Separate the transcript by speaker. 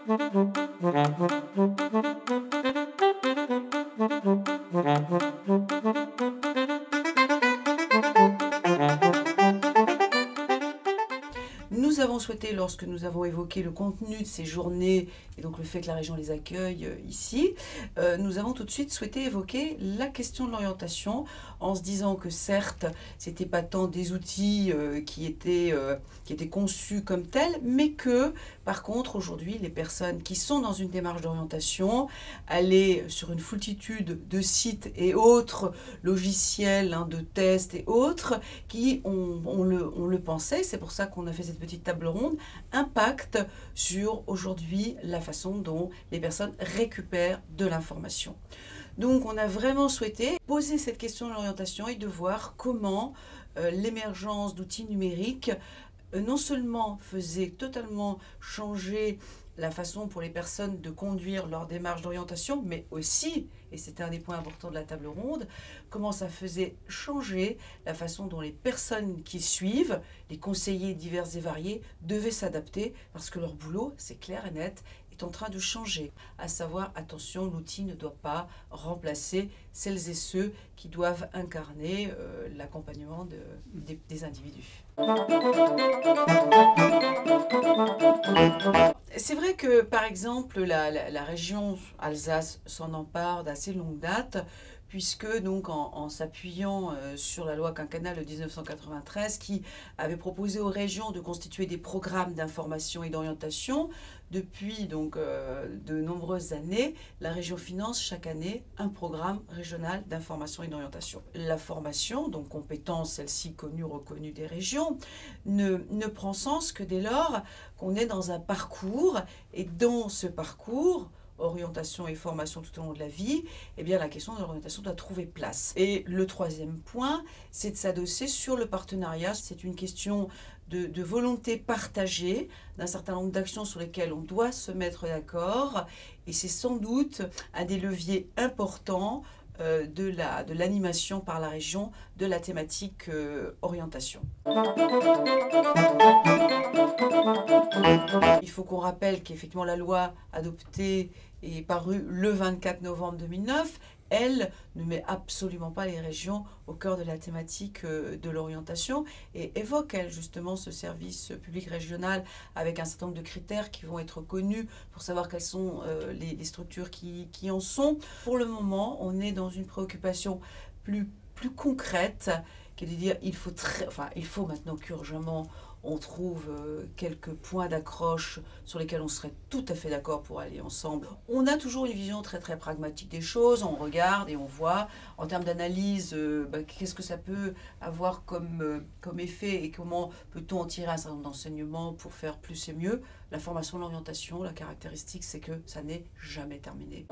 Speaker 1: Nous avons souhaité, lorsque nous avons évoqué le contenu de ces journées et donc le fait que la région les accueille ici, nous avons tout de suite souhaité évoquer la question de l'orientation en se disant que certes, ce n'était pas tant des outils qui étaient conçus comme tels, mais que par contre aujourd'hui, les personnes qui sont dans une démarche d'orientation, aller sur une foultitude de sites et autres logiciels de tests et autres, qui, on le pensait, c'est pour ça qu'on a fait cette petite table ronde, impacte sur aujourd'hui la façon dont les personnes récupèrent de l'information. Donc on a vraiment souhaité poser cette question de l'orientation et de voir comment l'émergence d'outils numériques non seulement faisait totalement changer la façon pour les personnes de conduire leur démarche d'orientation, mais aussi, et c'était un des points importants de la table ronde, comment ça faisait changer la façon dont les personnes qui suivent, les conseillers divers et variés, devaient s'adapter parce que leur boulot, c'est clair et net, est en train de changer. À savoir, attention, l'outil ne doit pas remplacer celles et ceux qui doivent incarner l'accompagnement des individus. C'est vrai que, par exemple, la région Alsace s'en empare d'assez longue date, puisque donc en s'appuyant sur la loi quinquennale de 1993 qui avait proposé aux régions de constituer des programmes d'information et d'orientation, depuis donc de nombreuses années, la région finance chaque année un programme régional d'information et d'orientation. La formation, donc compétence, celle-ci connue, reconnue des régions, ne prend sens que dès lors qu'on est dans un parcours, et dans ce parcours, orientation et formation tout au long de la vie, eh bien la question de l'orientation doit trouver place. Et le troisième point, c'est de s'adosser sur le partenariat. C'est une question de volonté partagée, d'un certain nombre d'actions sur lesquelles on doit se mettre d'accord, et c'est sans doute un des leviers importants de l'animation par la région de la thématique orientation. Il faut qu'on rappelle qu'effectivement la loi adoptée et parue le 24 novembre 2009, elle ne met absolument pas les régions au cœur de la thématique de l'orientation et évoque, elle, justement, ce service public régional avec un certain nombre de critères qui vont être connus pour savoir quelles sont les structures qui en sont. Pour le moment, on est dans une préoccupation plus concrète, qui est de dire il faut maintenant qu'urgemment on trouve quelques points d'accroche sur lesquels on serait tout à fait d'accord pour aller ensemble. On a toujours une vision très très pragmatique des choses, on regarde et on voit en termes d'analyse qu'est-ce que ça peut avoir comme effet et comment peut-on en tirer un certain nombre d'enseignements pour faire plus et mieux. La formation, l'orientation, la caractéristique, c'est que ça n'est jamais terminé.